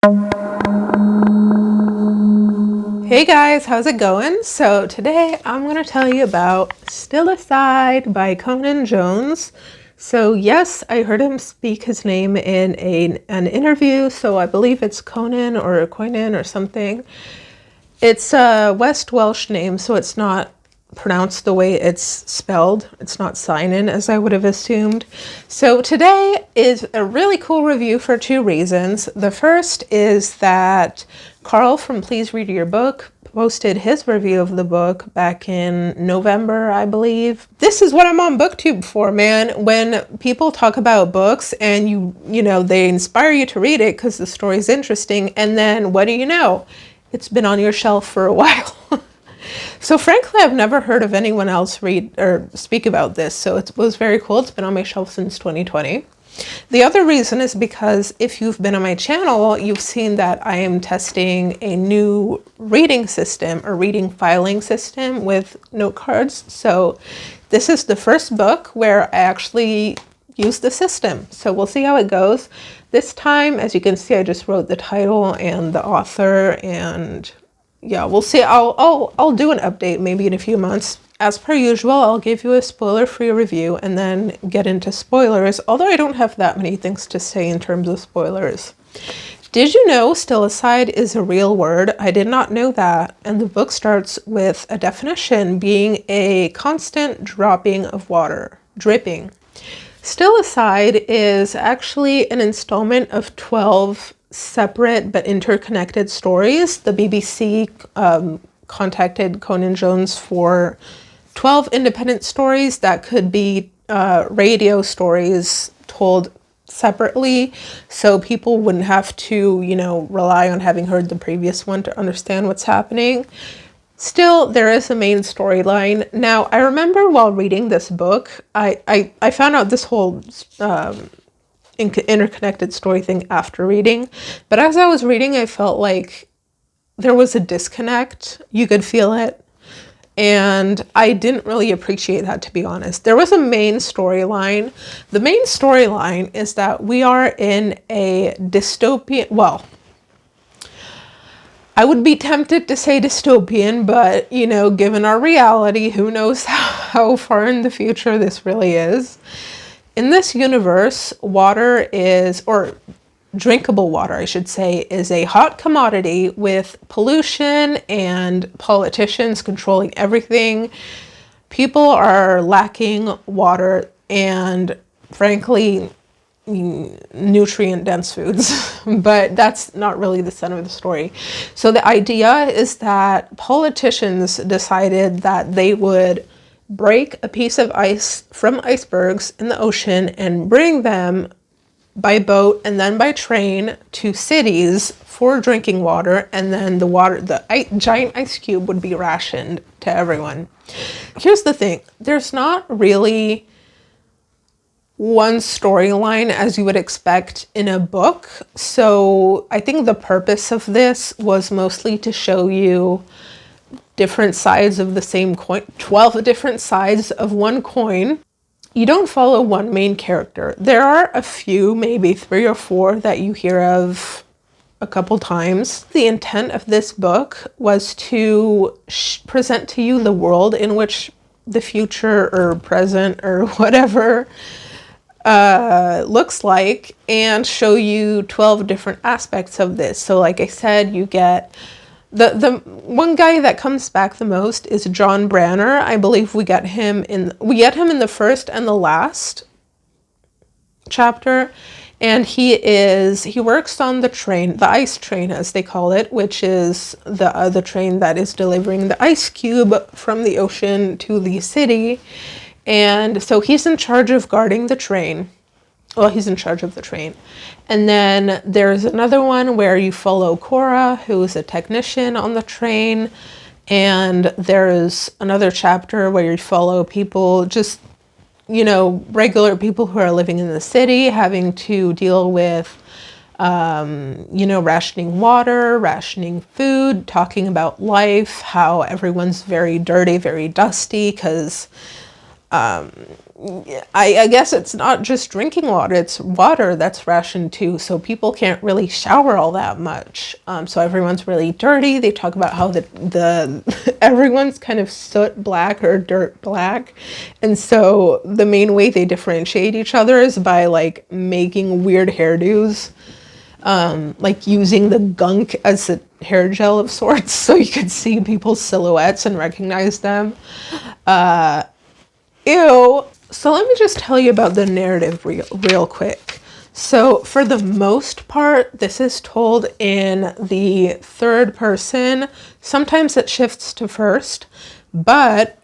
Hey guys, how's it going? So today I'm going to tell you about Stillicide by Cynan Jones. So yes, I heard him speak his name in an interview, so I believe it's Conan or Coinan or something. It's a West Welsh name, so it's not pronounced the way it's spelled. It's not Cynan, as I would have assumed. So today is a really cool review for two reasons. The first is that Carl from Please Read Your Book posted his review of the book back in November, I believe. This is what I'm on BookTube for, man. When people talk about books and you know, they inspire you to read it because the story's interesting, and then what do you know? It's been on your shelf for a while. So frankly, I've never heard of anyone else read or speak about this, so it was very cool. It's been on my shelf since 2020. The other reason is because if you've been on my channel, you've seen that I am testing a new reading system or reading filing system with note cards. So this is the first book where I actually use the system. So we'll see how it goes. This time, as you can see, I just wrote the title and the author, and yeah, we'll see. I'll do an update maybe in a few months. As per usual, I'll give you a spoiler-free review and then get into spoilers, although I don't have that many things to say in terms of spoilers. Did you know Stillicide is a real word? I did not know that. And the book starts with a definition being a constant dropping of water, dripping. Stillicide is actually an installment of 12 separate but interconnected stories. The BBC contacted Cynan Jones for 12 independent stories that could be radio stories told separately, so people wouldn't have to, you know, rely on having heard the previous one to understand what's happening. Still, there is a main storyline. Now, I remember while reading this book, I found out this whole interconnected story thing after reading, but as I was reading, I felt like there was a disconnect. You could feel it, and I didn't really appreciate that, to be honest. There was a main storyline. The main storyline is that we are in a dystopian, well, I would be tempted to say dystopian, but you know, given our reality, who knows how far in the future this really is. In this universe, water is, or drinkable water, I should say, is a hot commodity with pollution and politicians controlling everything. People are lacking water and, frankly, nutrient-dense foods, but that's not really the center of the story. So the idea is that politicians decided that they would break a piece of ice from icebergs in the ocean and bring them by boat and then by train to cities for drinking water, and then the giant ice cube would be rationed to everyone. Here's the thing, there's not really one storyline as you would expect in a book, so I think the purpose of this was mostly to show you different sides of the same coin, 12 different sides of one coin. You don't follow one main character. There are a few, maybe 3 or 4 that you hear of a couple times. The intent of this book was to present to you the world in which the future or present or whatever looks like, and show you 12 different aspects of this. So like I said, you get the one guy that comes back the most is John Branner. I believe we get him in the first and the last chapter, and he works on the train, the ice train as they call it, which is the train that is delivering the ice cube from the ocean to the city. And so he's in charge of guarding the train. Well, he's in charge of the train. And then there's another one where you follow Cora, who's a technician on the train. And there's another chapter where you follow people, just, you know, regular people who are living in the city, having to deal with, you know, rationing water, rationing food, talking about life, how everyone's very dirty, very dusty, because I guess it's not just drinking water, it's water that's rationed too. So people can't really shower all that much. So everyone's really dirty. They talk about how the everyone's kind of soot black or dirt black. And so the main way they differentiate each other is by like making weird hairdos. Like using the gunk as a hair gel of sorts, so you could see people's silhouettes and recognize them. Ew. So let me just tell you about the narrative real quick. So for the most part, this is told in the third person. Sometimes it shifts to first, but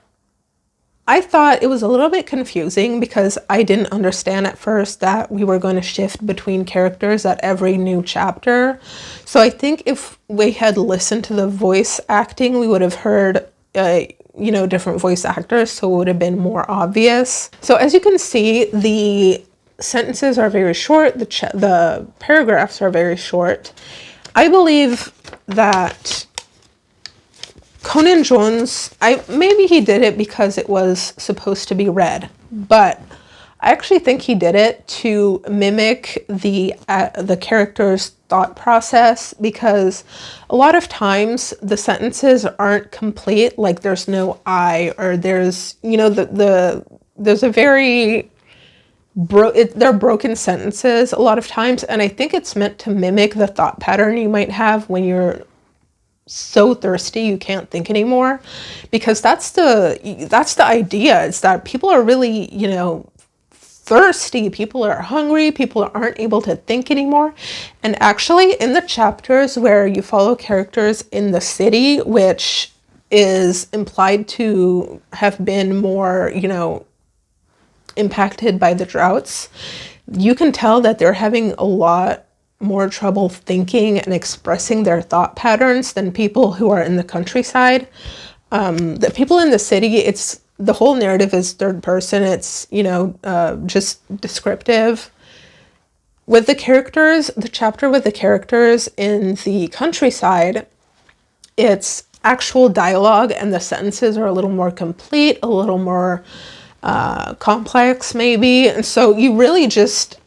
I thought it was a little bit confusing because I didn't understand at first that we were going to shift between characters at every new chapter. So I think if we had listened to the voice acting, we would have heard different voice actors, so it would have been more obvious. So as you can see, the sentences are very short, the paragraphs are very short. I believe that Cynan Jones, maybe he did it because it was supposed to be read, but I actually think he did it to mimic the character's thought process, because a lot of times the sentences aren't complete, like there's no I, or there's, there's a very they're broken sentences a lot of times, and I think it's meant to mimic the thought pattern you might have when you're so thirsty you can't think anymore, because that's the idea, is that people are really, thirsty, people are hungry, people aren't able to think anymore. And actually in the chapters where you follow characters in the city, which is implied to have been more, impacted by the droughts, you can tell that they're having a lot more trouble thinking and expressing their thought patterns than people who are in the countryside. The people in the city, the whole narrative is third person. It's, just descriptive. With the characters, the chapter with the characters in the countryside, it's actual dialogue, and the sentences are a little more complete, a little more complex maybe. And so you really just,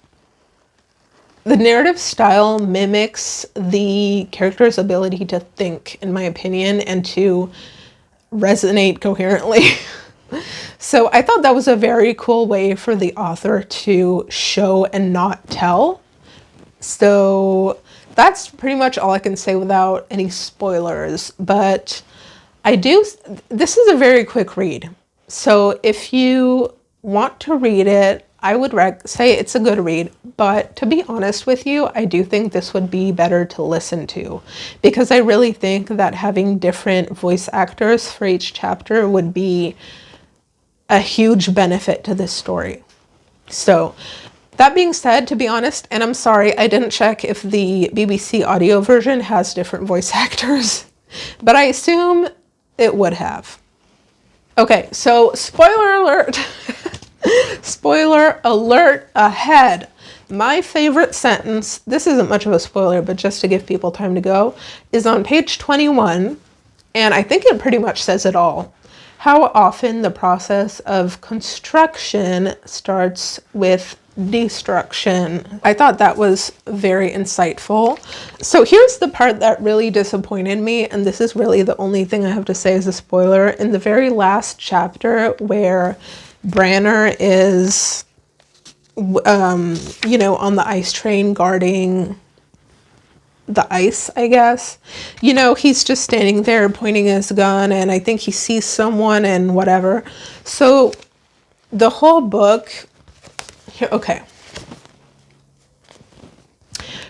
the narrative style mimics the character's ability to think, in my opinion, and to resonate coherently. So I thought that was a very cool way for the author to show and not tell. So that's pretty much all I can say without any spoilers. But this is a very quick read. So if you want to read it, I would say it's a good read, but to be honest with you, I do think this would be better to listen to, because I really think that having different voice actors for each chapter would be a huge benefit to this story. So that being said, to be honest, and I'm sorry, I didn't check if the BBC audio version has different voice actors, but I assume it would have. Okay, so spoiler alert. Spoiler alert ahead. My favorite sentence, this isn't much of a spoiler, but just to give people time to go, is on page 21, and I think it pretty much says it all. How often the process of construction starts with destruction. I thought that was very insightful. So here's the part that really disappointed me, and this is really the only thing I have to say as a spoiler. In the very last chapter, where Branner is, on the ice train guarding the ice, I guess. He's just standing there pointing his gun, and I think he sees someone and whatever. So the whole book, here, okay.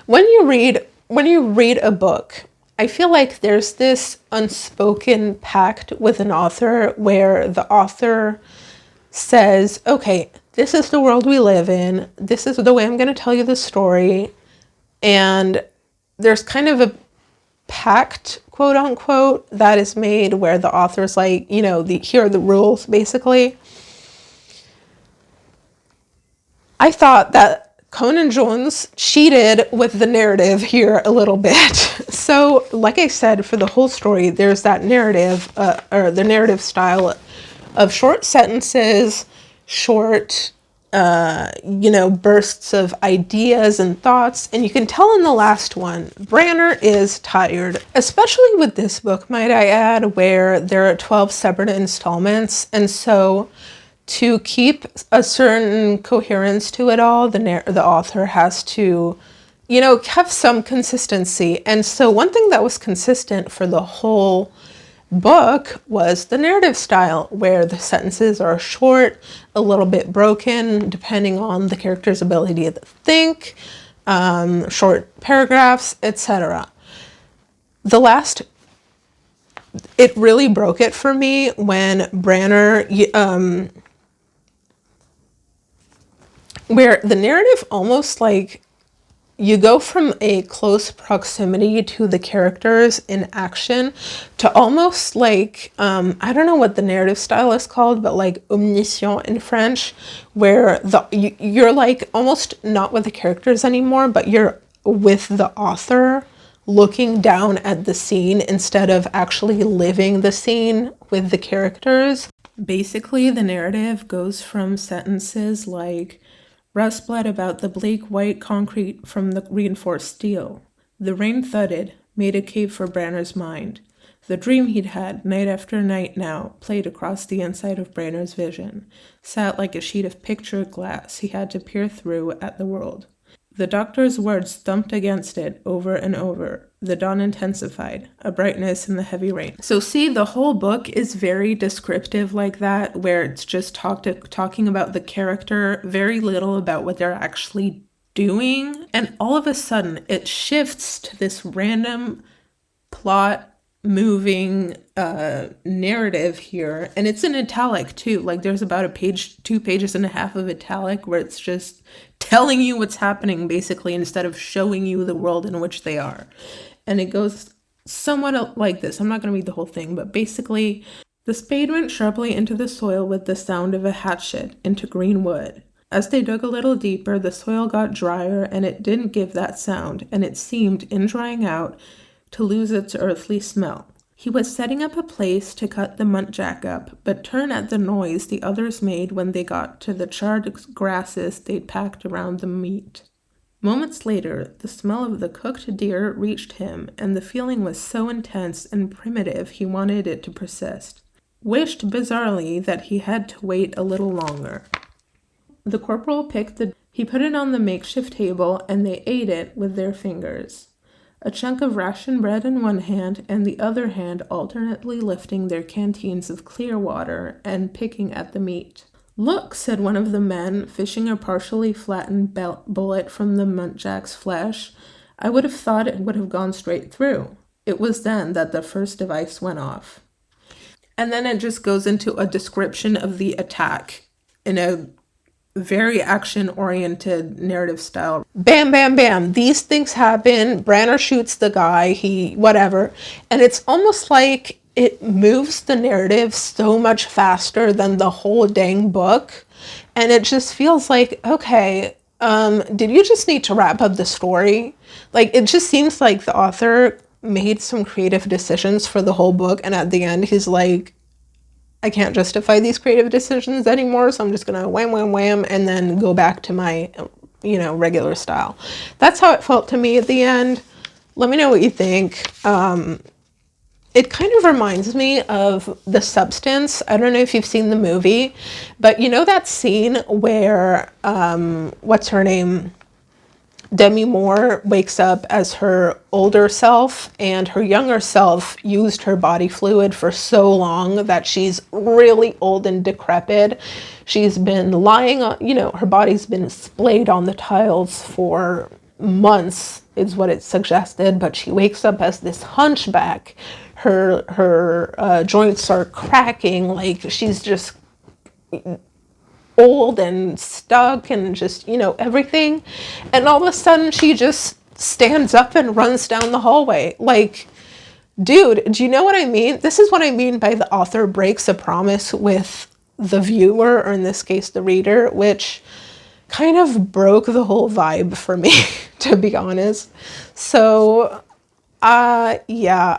When you read a book, I feel like there's this unspoken pact with an author where the author says, okay, this is the world we live in. This is the way I'm going to tell you the story. And there's kind of a pact, quote unquote, that is made where the author's like, here are the rules, basically. I thought that Cynan Jones cheated with the narrative here a little bit. So, like I said, for the whole story, there's that narrative, or the narrative style of short sentences, short, bursts of ideas and thoughts. And you can tell in the last one, Branner is tired, especially with this book, might I add, where there are 12 separate installments. And so to keep a certain coherence to it all, the author has to, have some consistency. And so one thing that was consistent for the whole book was the narrative style, where the sentences are short, a little bit broken, depending on the character's ability to think, short paragraphs, etc. It really broke it for me when Branner, where the narrative almost like you go from a close proximity to the characters in action to almost like, I don't know what the narrative style is called, but like omniscient in French, where you're like almost not with the characters anymore, but you're with the author looking down at the scene instead of actually living the scene with the characters. Basically, the narrative goes from sentences like, rust bled about the bleak white concrete from the reinforced steel. The rain thudded, made a cave for Branner's mind. The dream he'd had, night after night now, played across the inside of Branner's vision, sat like a sheet of pictured glass he had to peer through at the world. The doctor's words thumped against it over and over. The dawn intensified, a brightness in the heavy rain. So see, the whole book is very descriptive like that, where it's just talking about the character, very little about what they're actually doing. And all of a sudden, it shifts to this random plot moving narrative here, and it's in italic too. Like there's about a page, 2 pages and a half of italic, where it's just telling you what's happening basically instead of showing you the world in which they are. And it goes somewhat like this. I'm not going to read the whole thing, but basically, the spade went sharply into the soil with the sound of a hatchet into green wood. As they dug a little deeper, the soil got drier, and it didn't give that sound, and it seemed, in drying out, to lose its earthly smell. He was setting up a place to cut the muntjac up, but turned at the noise the others made when they got to the charred grasses they'd packed around the meat. Moments later, the smell of the cooked deer reached him, and the feeling was so intense and primitive he wanted it to persist. Wished bizarrely that he had to wait a little longer. The corporal he put it on the makeshift table, and they ate it with their fingers. A chunk of ration bread in one hand, and the other hand alternately lifting their canteens of clear water and picking at the meat. Look, said one of the men, fishing a partially flattened bullet from the muntjac's flesh. I would have thought it would have gone straight through. It was then that the first device went off. And then it just goes into a description of the attack in a very action-oriented narrative style. Bam, bam, bam. These things happen. Branner shoots the guy. Whatever. And it's almost like it moves the narrative so much faster than the whole dang book. And it just feels like, okay, did you just need to wrap up the story? Like, it just seems like the author made some creative decisions for the whole book. And at the end, he's like, I can't justify these creative decisions anymore, so I'm just gonna wham, wham, wham, and then go back to my, regular style. That's how it felt to me at the end. Let me know what you think. It kind of reminds me of The Substance. I don't know if you've seen the movie, but you know that scene where, what's her name? Demi Moore wakes up as her older self, and her younger self used her body fluid for so long that she's really old and decrepit. She's been lying on, her body's been splayed on the tiles for months, is what it suggested, but she wakes up as this hunchback. Her joints are cracking, like she's just old and stuck and just, everything. And all of a sudden she just stands up and runs down the hallway. Like, dude, do you know what I mean? This is what I mean by the author breaks a promise with the viewer, or in this case, the reader, which kind of broke the whole vibe for me, to be honest. So, yeah,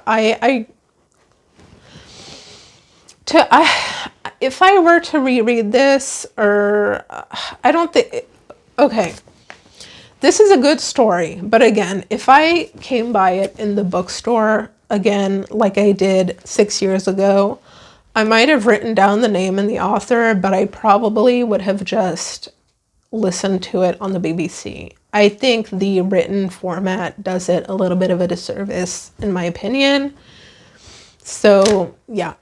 if I were to reread this, or I don't think, okay, this is a good story, but again, if I came by it in the bookstore again, like I did 6 years ago, I might have written down the name and the author, but I probably would have just listened to it on the BBC. I think the written format does it a little bit of a disservice, in my opinion. So yeah,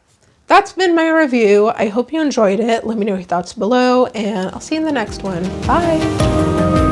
that's been my review. I hope you enjoyed it. Let me know your thoughts below, and I'll see you in the next one. Bye.